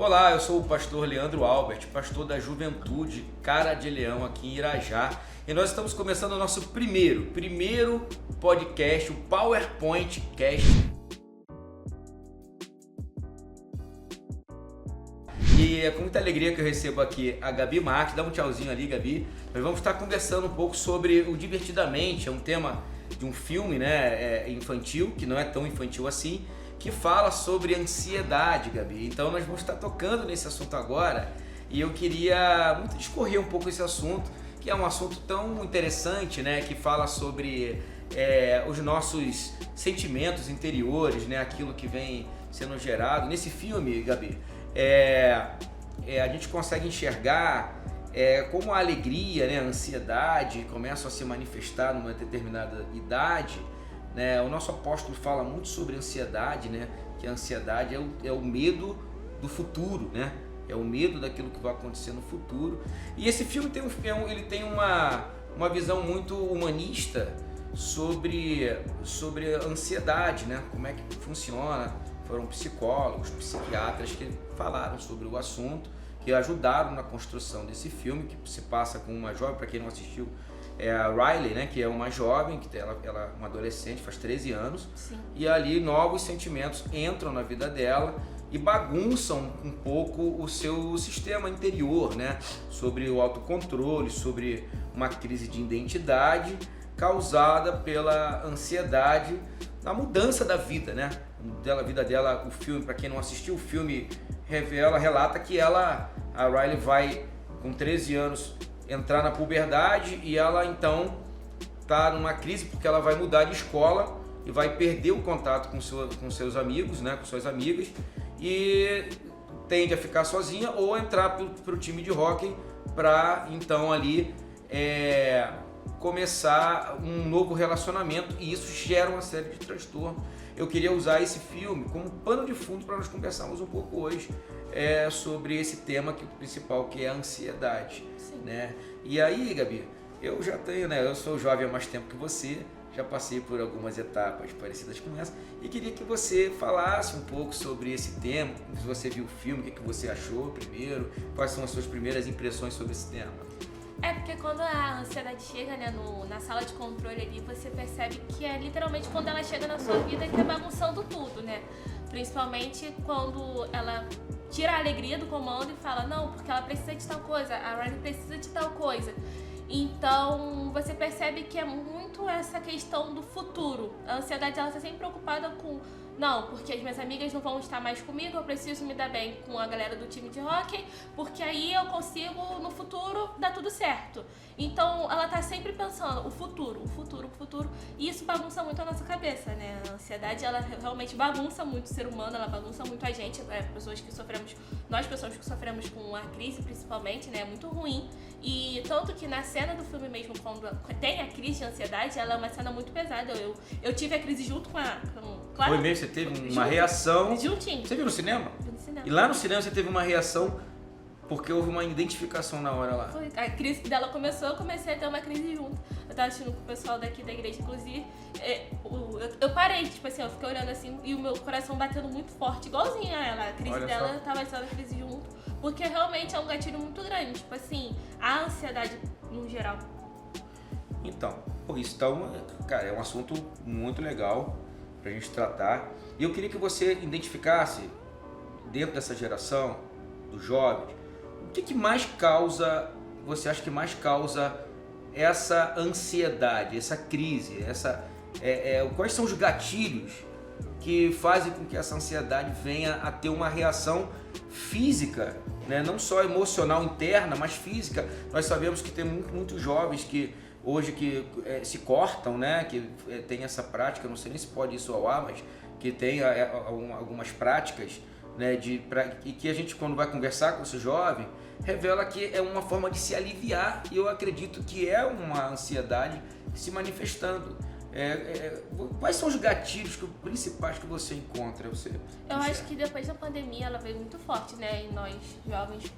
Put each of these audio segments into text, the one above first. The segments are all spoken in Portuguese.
Olá, eu sou o pastor Leandro Albert, pastor da Juventude Cara de Leão aqui em Irajá. E nós estamos começando o nosso primeiro podcast, o PowerPoint Cast. E é com muita alegria que eu recebo aqui a Gabi Marques. Dá um tchauzinho ali, Gabi. Nós vamos estar conversando um pouco sobre o Divertidamente. É um tema de um filme, infantil, que não é tão infantil assim, que fala sobre ansiedade, Gabi. Então nós vamos estar tocando nesse assunto agora e eu queria muito discorrer um pouco esse assunto, que é um assunto tão interessante, né? Que fala sobre os nossos sentimentos interiores, né? Aquilo que vem sendo gerado. Nesse filme, Gabi, a gente consegue enxergar como a alegria, né? A ansiedade começam a se manifestar numa determinada idade. O nosso apóstolo fala muito sobre ansiedade, né? Que a ansiedade é o medo do futuro, né? É o medo daquilo que vai acontecer no futuro. E esse filme ele tem uma visão muito humanista sobre a ansiedade, né? Como é que funciona. Foram psicólogos, psiquiatras que falaram sobre o assunto, que ajudaram na construção desse filme, que se passa com uma jovem, para quem não assistiu, é a Riley, né, que é uma jovem, que ela é uma adolescente, faz 13 anos. Sim. E ali novos sentimentos entram na vida dela e bagunçam um pouco o seu sistema interior, né, sobre o autocontrole, sobre uma crise de identidade causada pela ansiedade na mudança da vida, né, a vida dela. O filme, para quem não assistiu, o filme relata que a Riley vai com 13 anos entrar na puberdade e ela então está numa crise porque ela vai mudar de escola e vai perder o contato com seus amigos, né, com suas amigas, e tende a ficar sozinha ou entrar para o time de hóquei para então ali começar um novo relacionamento, e isso gera uma série de transtornos. Eu queria usar esse filme como pano de fundo para nós conversarmos um pouco hoje sobre esse tema principal, que é a ansiedade. Sim. Né? E aí, Gabi, eu já tenho, né? Eu sou jovem há mais tempo que você, já passei por algumas etapas parecidas com essa, e queria que você falasse um pouco sobre esse tema. Se você viu o filme, o que você achou primeiro, quais são as suas primeiras impressões sobre esse tema? Porque quando a ansiedade chega, né, na sala de controle ali, você percebe que é literalmente quando ela chega na sua vida que é bagunçando tudo, né? Principalmente quando ela tira a alegria do comando e fala, não, porque ela precisa de tal coisa, a Riley precisa de tal coisa. Então você percebe que é muito essa questão do futuro. A ansiedade, ela está sempre preocupada com, não, porque as minhas amigas não vão estar mais comigo, eu preciso me dar bem com a galera do time de hóquei, porque aí eu consigo no futuro dar tudo certo. Então ela tá sempre pensando o futuro, e isso bagunça muito a nossa cabeça, né? A ansiedade, ela realmente bagunça muito o ser humano, ela bagunça muito a gente, pessoas que sofremos com a crise principalmente, né? É muito ruim. E tanto que na cena do filme mesmo, quando tem a crise de ansiedade, ela é uma cena muito pesada. Eu tive a crise junto com claro, Foi mesmo? Você teve uma reação? Juntinho. Você viu no cinema? Vi no cinema. E lá no cinema você teve uma reação porque houve uma identificação na hora lá. Foi. A crise dela começou, eu comecei a ter uma crise junto. Eu tava assistindo com o pessoal daqui da igreja, inclusive. Eu parei, tipo assim, eu fiquei olhando assim e o meu coração batendo muito forte, igualzinho a ela. A crise Olha dela, só. eu tava tendo a crise junto. Porque realmente é um gatilho muito grande. Tipo assim, a ansiedade no geral. Então, cara, é um assunto muito legal pra gente tratar. E eu queria que você identificasse, dentro dessa geração, dos jovens, o que mais causa, você acha que mais causa essa ansiedade, essa crise, quais são os gatilhos que fazem com que essa ansiedade venha a ter uma reação física, né? Não só emocional interna, mas física. Nós sabemos que tem muitos jovens que hoje se cortam, né? Que tem essa prática, não sei nem se pode isso ao ar, mas que tem algumas práticas, né? E que a gente, quando vai conversar com esse jovem, revela que é uma forma de se aliviar, e eu acredito que é uma ansiedade se manifestando. Quais são os gatilhos principais que você encontra? Eu acho que depois da pandemia ela veio muito forte, né, em nós jovens.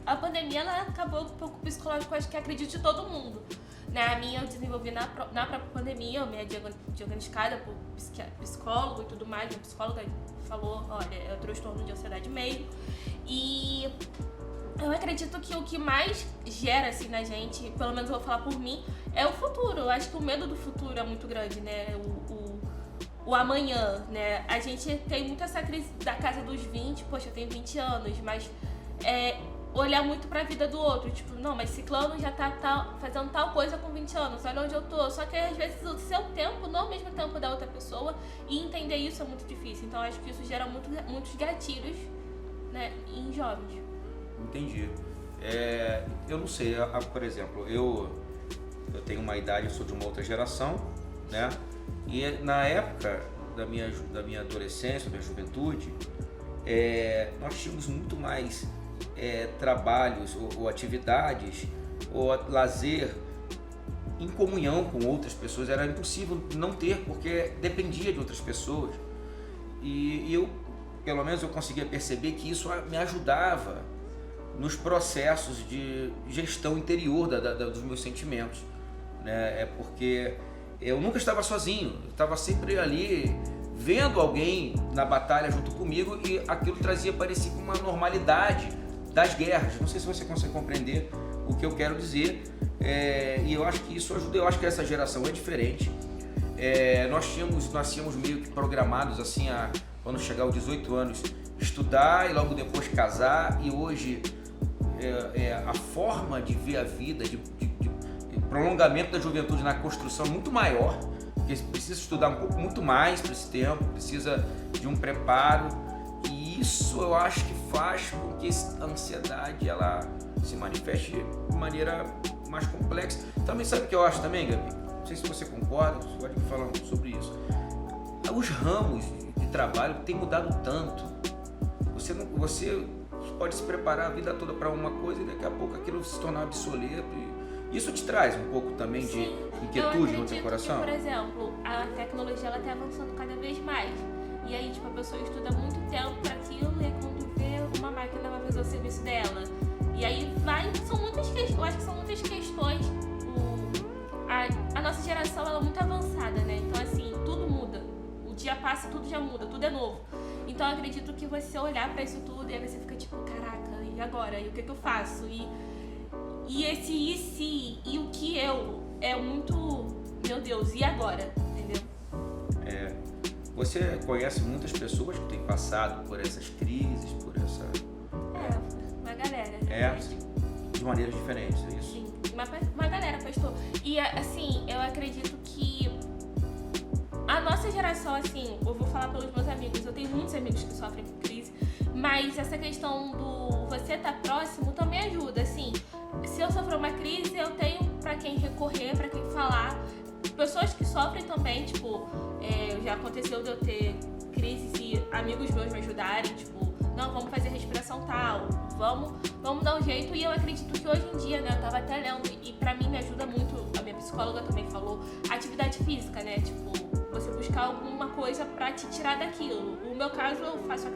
A pandemia, ela acabou com um pouco psicológico, acho que acredito de todo mundo. Né? A minha eu desenvolvi na própria pandemia, eu me diagnosticada por psicólogo e tudo mais. A psicóloga falou, olha, é o transtorno de ansiedade mesmo. E eu acredito que o que mais gera assim na gente, pelo menos eu vou falar por mim, é o futuro. Eu acho que o medo do futuro é muito grande, né? O amanhã, né? A gente tem muito essa crise da casa dos 20, poxa, eu tenho 20 anos, mas olhar muito pra vida do outro, tipo, não, mas ciclano já tá fazendo tal coisa com 20 anos, olha onde eu tô. Só que às vezes o seu tempo não é o mesmo tempo da outra pessoa, e entender isso é muito difícil. Então acho que isso gera muitos gatilhos, né, em jovens. Entendi. Eu não sei, por exemplo, eu tenho uma idade, eu sou de uma outra geração, né? E na época da minha adolescência, da minha juventude, nós tínhamos muito mais trabalhos ou atividades ou lazer em comunhão com outras pessoas. Era impossível não ter, porque dependia de outras pessoas. E eu, pelo menos, eu conseguia perceber que isso me ajudava nos processos de gestão interior dos meus sentimentos, né? Porque eu nunca estava sozinho, eu estava sempre ali vendo alguém na batalha junto comigo, e aquilo parecia uma normalidade das guerras. Não sei se você consegue compreender o que eu quero dizer, e eu acho que isso ajuda. Eu acho que essa geração é diferente. Nós tínhamos meio que programados assim, quando chegar aos 18 anos, estudar e logo depois casar, e hoje a forma de ver a vida, de prolongamento da juventude na construção é muito maior, porque precisa estudar muito mais para esse tempo, precisa de um preparo, e isso eu acho que faz com que a ansiedade ela se manifeste de maneira mais complexa. Também sabe o que eu acho também, Gabi? Não sei se você concorda, você pode me falar sobre isso. Os ramos de trabalho têm mudado tanto. Você pode se preparar a vida toda para uma coisa e daqui a pouco aquilo se tornar obsoleto. E isso te traz um pouco também de inquietude no teu coração? Que, por exemplo, a tecnologia ela está avançando cada vez mais. E aí, tipo, a pessoa estuda muito tempo para aquilo, e quando vê, uma máquina vai fazer o serviço dela. E aí são muitas questões, eu acho que são muitas questões. A nossa geração ela é muito avançada, né? Então, assim, tudo muda. O dia passa, tudo já muda, tudo é novo. Então, eu acredito que você olhar pra isso tudo e aí você fica tipo, caraca, e agora? E o que eu faço? E esse e se, e o que é muito, meu Deus, e agora? Entendeu? Você conhece muitas pessoas que têm passado por essas crises, por essa... uma galera. De maneiras diferentes, é isso? Sim, uma galera, pastor. E, assim, eu acredito que a nossa geração, assim, eu vou falar pelos meus amigos, eu tenho muitos amigos que sofrem com crise, mas essa questão do você estar próximo também ajuda, assim. Se eu sofrer uma crise, eu tenho pra quem recorrer, pra quem falar. Pessoas que sofrem também, tipo, já aconteceu de eu ter crises e amigos meus me ajudarem, tipo, não, vamos fazer respiração tal, vamos dar um jeito. E eu acredito que hoje em dia, né, eu tava até lendo, e pra mim me ajuda muito, a minha psicóloga também falou, atividade física, né, tipo, você buscar alguma coisa pra te tirar daquilo. No meu caso, eu faço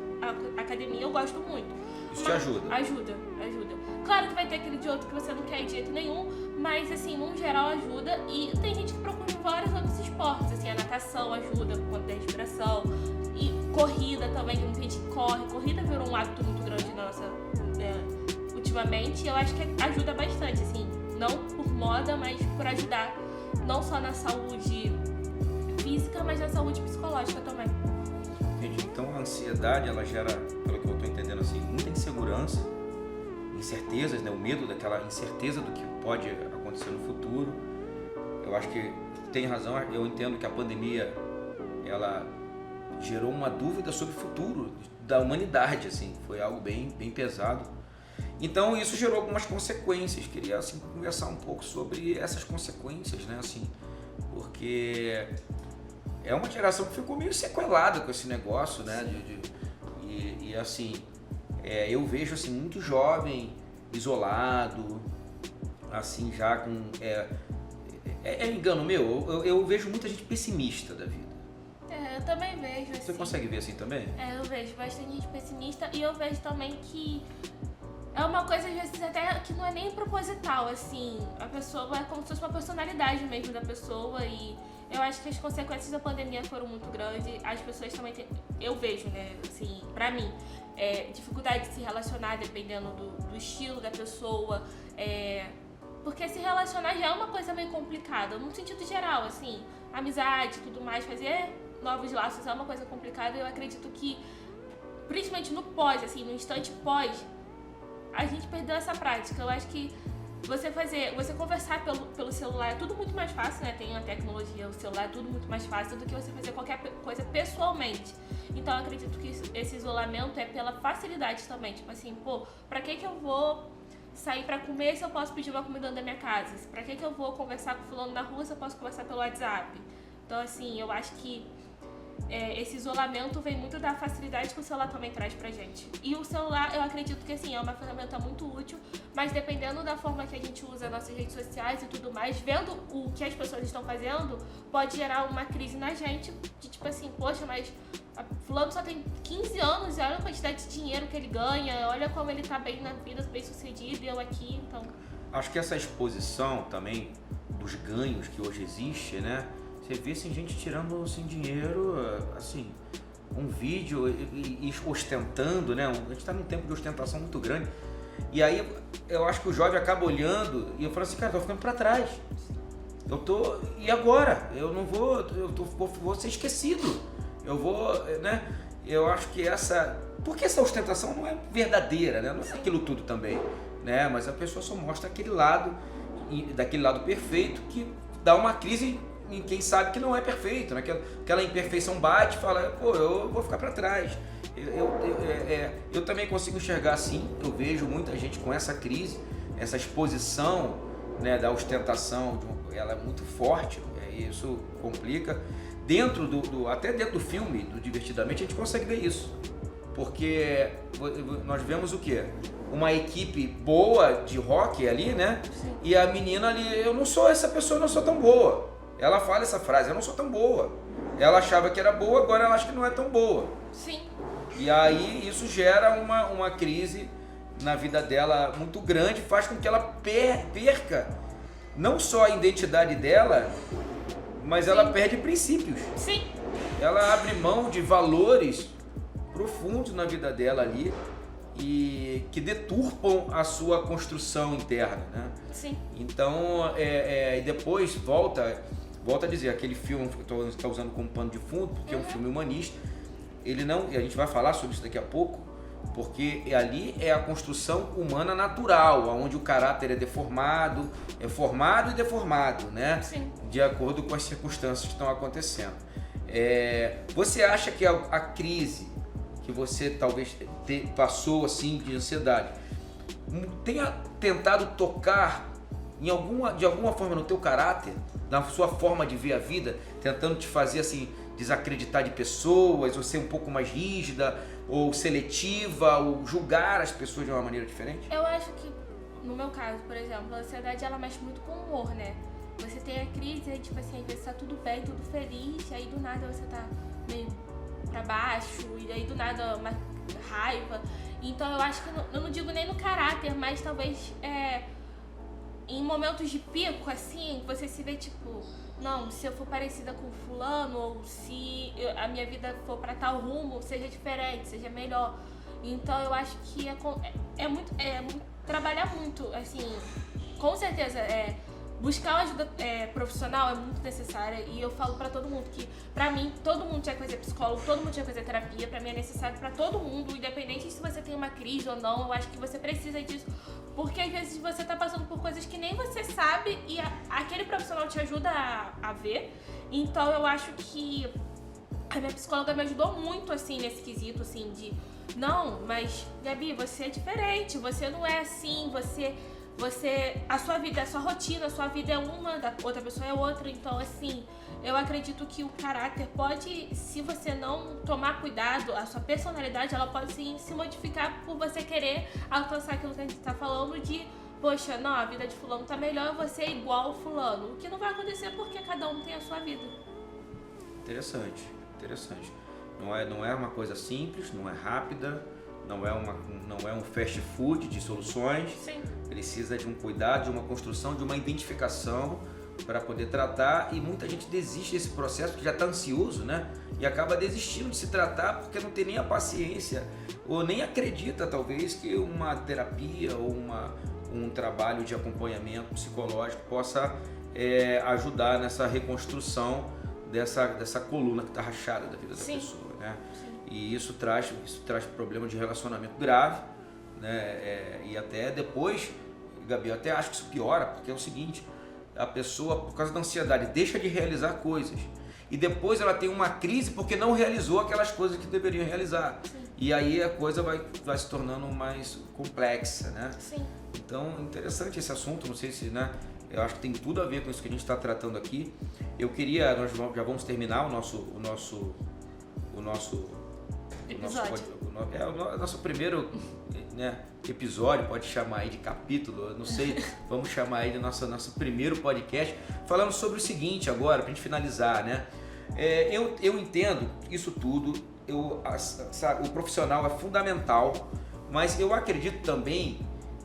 academia, eu gosto muito. Isso te ajuda? Ajuda. Claro que vai ter aquele de outro que você não quer de jeito nenhum, mas assim, no geral ajuda. E tem gente que procura vários outros esportes, assim, a natação ajuda com a respiração, e corrida também, que muita gente corre. Corrida virou um hábito muito grande na nossa, ultimamente, e eu acho que ajuda bastante, assim, não por moda, mas por ajudar, não só na saúde física, mas na saúde psicológica também. Entendi. Então a ansiedade, ela gera, pelo que eu estou entendendo assim, muita insegurança, incertezas, né? O medo daquela incerteza do que pode acontecer no futuro. Eu acho que tem razão, eu entendo que a pandemia, ela gerou uma dúvida sobre o futuro da humanidade, assim, foi algo bem pesado. Então isso gerou algumas consequências, queria assim, conversar um pouco sobre essas consequências, né, assim, porque é uma geração que ficou meio sequelada com esse negócio, né, e assim, eu vejo assim, muito jovem, isolado, assim, já com... engano meu, eu vejo muita gente pessimista da vida. Eu também vejo, assim. Você consegue ver assim também? Eu vejo bastante gente pessimista, e eu vejo também que É uma coisa, às vezes, até que não é nem proposital, assim. A pessoa é como se fosse uma personalidade mesmo da pessoa e eu acho que as consequências da pandemia foram muito grandes. As pessoas também têm, eu vejo, né, assim, pra mim, dificuldade de se relacionar dependendo do estilo da pessoa. Porque se relacionar já é uma coisa meio complicada, no sentido geral, assim, amizade e tudo mais, fazer novos laços é uma coisa complicada e eu acredito que, principalmente no pós, assim, no instante pós, a gente perdeu essa prática. Eu acho que você conversar pelo celular é tudo muito mais fácil, né? Tem a tecnologia, o celular é tudo muito mais fácil do que você fazer qualquer coisa pessoalmente. Então eu acredito que esse isolamento é pela facilidade também. Tipo assim, pô, pra que eu vou sair pra comer se eu posso pedir uma comida da minha casa? Pra que eu vou conversar com fulano na rua se eu posso conversar pelo WhatsApp? Então assim, eu acho que esse isolamento vem muito da facilidade que o celular também traz pra gente. E o celular, eu acredito que assim, é uma ferramenta muito útil, mas dependendo da forma que a gente usa nossas redes sociais e tudo mais, vendo o que as pessoas estão fazendo, pode gerar uma crise na gente, de tipo assim, poxa, mas fulano só tem 15 anos e olha a quantidade de dinheiro que ele ganha, olha como ele tá bem na vida, bem sucedido, e eu aqui, então... Acho que essa exposição também dos ganhos que hoje existe, né? Você vê assim, gente tirando assim, dinheiro, assim, um vídeo e ostentando, né? A gente está num tempo de ostentação muito grande. E aí eu acho que o jovem acaba olhando e eu falo assim, cara, tô ficando para trás. E agora? Eu não vou, vou ser esquecido. Eu vou, né? Eu acho que porque essa ostentação não é verdadeira, né? Não é aquilo tudo também, né? Mas a pessoa só mostra daquele lado perfeito que dá uma crise em quem sabe que não é perfeito, né? Aquela imperfeição bate e fala, pô, eu vou ficar para trás. Eu também consigo enxergar assim, eu vejo muita gente com essa crise, essa exposição, né, da ostentação, ela é muito forte, e isso complica. Até dentro do filme, do Divertidamente, a gente consegue ver isso. Porque nós vemos o quê? Uma equipe boa de rock ali, né? Sim. E a menina ali, eu não sou essa pessoa, eu não sou tão boa. Ela fala essa frase, eu não sou tão boa. Ela achava que era boa, agora ela acha que não é tão boa. Sim. E aí isso gera uma crise na vida dela muito grande, faz com que ela perca não só a identidade dela, mas Sim. ela perde princípios. Sim. Ela abre mão de valores profundos na vida dela ali e que deturpam a sua construção interna, né? Sim. Então, e depois volta a dizer, aquele filme que eu estou usando como pano de fundo, porque é um filme humanista, ele não, e a gente vai falar sobre isso daqui a pouco, porque ali é a construção humana natural, onde o caráter é formado e deformado, né? Sim. De acordo com as circunstâncias que estão acontecendo. Você acha que a crise que você talvez passou assim de ansiedade tenha tentado tocar de alguma forma no teu caráter, na sua forma de ver a vida, tentando te fazer assim desacreditar de pessoas, ou ser um pouco mais rígida, ou seletiva, ou julgar as pessoas de uma maneira diferente? Eu acho que, no meu caso, por exemplo, a ansiedade ela mexe muito com o humor, né? Você tem a crise, aí, tipo assim, às vezes tá tudo bem, tudo feliz, e aí do nada você tá meio pra baixo, e aí do nada uma raiva. Então eu acho que, eu não digo nem no caráter, mas talvez em momentos de pico, assim, você se vê tipo, não, se eu for parecida com fulano, ou se a minha vida for pra tal rumo, seja diferente, seja melhor. Então eu acho que é muito trabalhar muito, assim, com certeza, buscar uma ajuda profissional é muito necessária, e eu falo pra todo mundo que, pra mim, todo mundo tinha que fazer psicólogo, todo mundo tinha que fazer terapia, pra mim é necessário pra todo mundo, independente se você tem uma crise ou não, eu acho que você precisa disso, porque às vezes você tá passando por coisas que nem você sabe e aquele profissional te ajuda a ver, então eu acho que a minha psicóloga me ajudou muito, assim, nesse quesito, assim, de, não, mas, Gabi, você é diferente, você não é assim, a sua vida, a sua rotina, a sua vida é uma, da outra pessoa é outra, então assim, eu acredito que o caráter pode, se você não tomar cuidado, a sua personalidade, ela pode sim se modificar por você querer alcançar aquilo que a gente tá falando de, poxa, não, a vida de fulano tá melhor, eu vou ser igual fulano, o que não vai acontecer porque cada um tem a sua vida. Interessante. Não é uma coisa simples, não é rápida, não é um fast food de soluções. Sim. Precisa de um cuidado, de uma construção, de uma identificação para poder tratar, e muita gente desiste desse processo porque já está ansioso, né? E acaba desistindo de se tratar porque não tem nem a paciência ou nem acredita, talvez, que uma terapia ou um trabalho de acompanhamento psicológico possa ajudar nessa reconstrução dessa coluna que está rachada da vida da pessoa, né? Sim. E isso traz problema de relacionamento grave, né? E até depois, Gabi, eu até acho que isso piora, porque é o seguinte: a pessoa, por causa da ansiedade, deixa de realizar coisas e depois ela tem uma crise porque não realizou aquelas coisas que deveriam realizar. Sim. E aí a coisa vai se tornando mais complexa, né? Sim. Então, interessante esse assunto, não sei se, né? Eu acho que tem tudo a ver com isso que a gente está tratando aqui. Nós já vamos terminar o nosso episódio. O nosso primeiro, né, episódio, pode chamar aí de capítulo, eu não sei, vamos chamar aí de nosso primeiro podcast, falando sobre o seguinte agora, pra gente finalizar, né? Eu entendo isso tudo, sabe, o profissional é fundamental, mas eu acredito também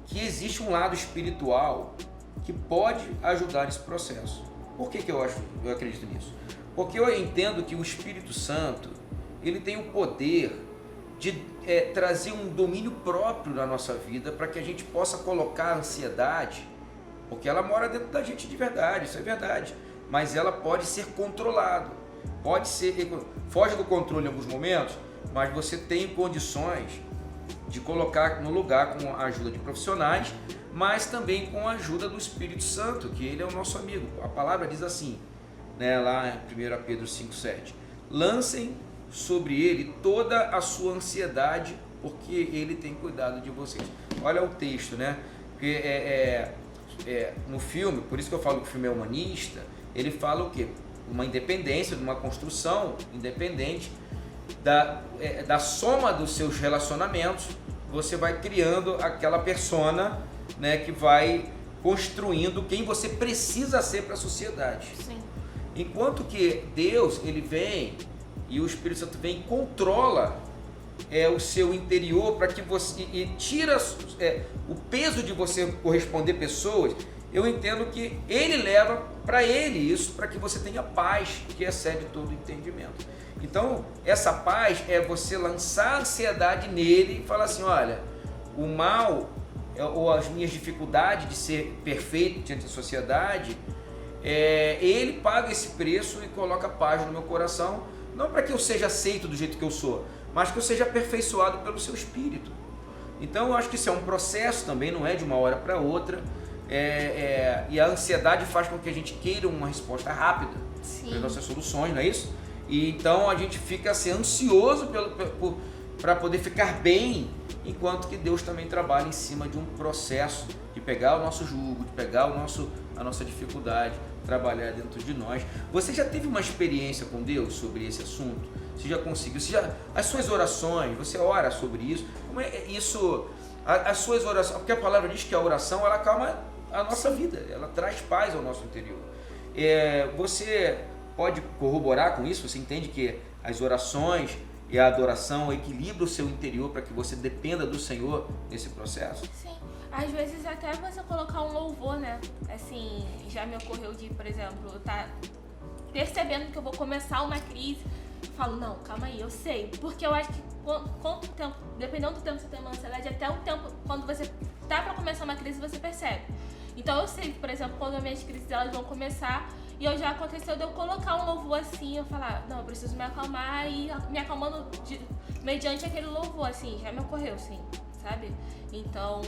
que existe um lado espiritual que pode ajudar nesse processo. Por que eu acredito nisso? Porque eu entendo que o Espírito Santo, ele tem o poder de trazer um domínio próprio na nossa vida para que a gente possa colocar a ansiedade, porque ela mora dentro da gente de verdade, isso é verdade, mas ela pode ser controlada, foge do controle em alguns momentos, mas você tem condições de colocar no lugar com a ajuda de profissionais, mas também com a ajuda do Espírito Santo, que ele é o nosso amigo. A palavra diz assim, né, lá em 1 Pedro 5,7, lancem sobre ele toda a sua ansiedade, porque ele tem cuidado de vocês. Olha o texto, né? Porque no filme, por isso que eu falo que o filme é humanista, ele fala o quê? Uma independência, de uma construção independente da soma dos seus relacionamentos, você vai criando aquela persona, né, que vai construindo quem você precisa ser para a sociedade. Sim. Enquanto que Deus, ele vem e o Espírito Santo vem e controla o seu interior para que você e tira o peso de você corresponder pessoas. Eu entendo que ele leva para ele isso, para que você tenha paz que excede todo entendimento. Então, essa paz é você lançar a ansiedade nele e falar assim, olha, o mal ou as minhas dificuldades de ser perfeito diante da sociedade, ele paga esse preço e coloca paz no meu coração, não para que eu seja aceito do jeito que eu sou, mas que eu seja aperfeiçoado pelo seu Espírito. Então, eu acho que isso é um processo também, não é de uma hora para outra, e a ansiedade faz com que a gente queira uma resposta rápida para as nossas soluções, não é isso? E então a gente fica assim, ansioso para poder ficar bem, enquanto que Deus também trabalha em cima de um processo de pegar o nosso jugo, de pegar a nossa dificuldade, trabalhar dentro de nós. Você já teve uma experiência com Deus sobre esse assunto? Você já conseguiu? As suas orações, você ora sobre isso? Como é isso? As suas orações, porque a palavra diz que a oração, ela acalma a nossa vida, ela traz paz ao nosso interior. Você pode corroborar com isso? Você entende que as orações e a adoração equilibram o seu interior para que você dependa do Senhor nesse processo? Sim. Às vezes até você colocar um louvor, né? Assim, já me ocorreu de, por exemplo, eu tá percebendo que eu vou começar uma crise, eu falo, não, calma aí, eu sei. Porque eu acho que quanto tempo, dependendo do tempo que você tem uma ansiedade, até o tempo, quando você tá para começar uma crise, você percebe. Então eu sei, por exemplo, quando as minhas crises elas vão começar, e já aconteceu de eu colocar um louvor assim, eu falar, não, eu preciso me acalmar, e me acalmando mediante aquele louvor, assim, já me ocorreu, sim, sabe? Então,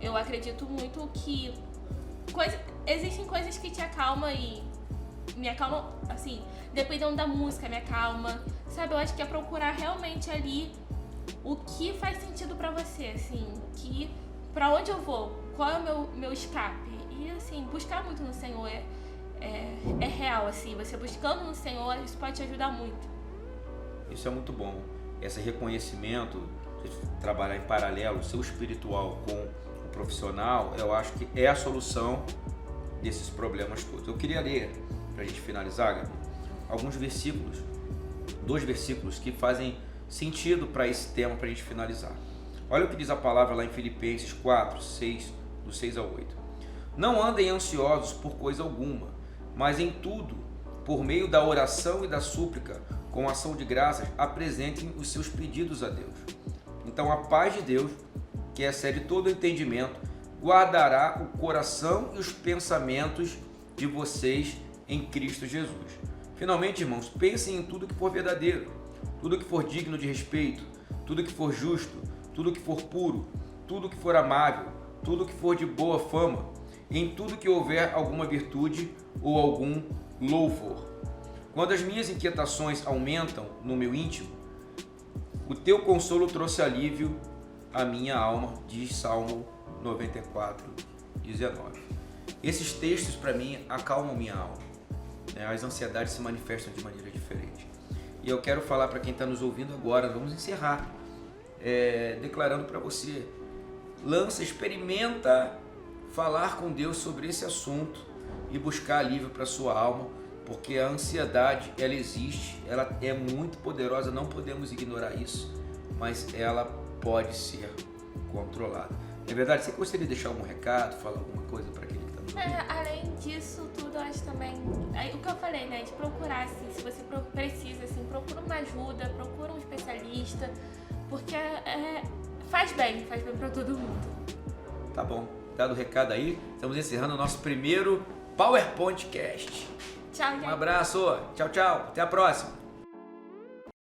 eu acredito muito que existem coisas que te acalmam e me acalmam, assim, dependendo da música, me acalma, sabe? Eu acho que é procurar realmente ali o que faz sentido pra você, assim, pra onde eu vou, qual é o meu escape. E, assim, buscar muito no Senhor é real, assim, você buscando no Senhor, isso pode te ajudar muito. Isso é muito bom, esse reconhecimento, trabalhar em paralelo, o seu espiritual com o profissional, eu acho que é a solução desses problemas todos. Eu queria ler, pra gente finalizar, Gabi, alguns versículos, 2 versículos que fazem sentido para esse tema, pra gente finalizar. Olha o que diz a palavra lá em Filipenses 4, 6, do 6 ao 8. Não andem ansiosos por coisa alguma, mas em tudo, por meio da oração e da súplica, com ação de graças, apresentem os seus pedidos a Deus. Então a paz de Deus, que excede todo o entendimento, guardará o coração e os pensamentos de vocês em Cristo Jesus. Finalmente, irmãos, pensem em tudo que for verdadeiro, tudo que for digno de respeito, tudo que for justo, tudo que for puro, tudo que for amável, tudo que for de boa fama, em tudo que houver alguma virtude ou algum louvor. Quando as minhas inquietações aumentam no meu íntimo, o teu consolo trouxe alívio à minha alma, diz Salmo 94, 19. Esses textos para mim acalmam minha alma. As ansiedades se manifestam de maneira diferente. E eu quero falar para quem está nos ouvindo agora, vamos encerrar, declarando para você, experimenta falar com Deus sobre esse assunto e buscar alívio para sua alma, porque a ansiedade, ela existe, ela é muito poderosa, não podemos ignorar isso, mas ela pode ser controlada. É verdade, você gostaria de deixar algum recado, falar alguma coisa para aquele que está nos ouvindo? Além disso tudo, eu acho também, o que eu falei, né, de procurar, assim, se você precisa, assim, procura uma ajuda, procura um especialista, porque faz bem para todo mundo. Tá bom, dado o recado aí, estamos encerrando o nosso primeiro PowerPoint Cast. Tchau, gente. Um abraço, tchau, tchau, até a próxima.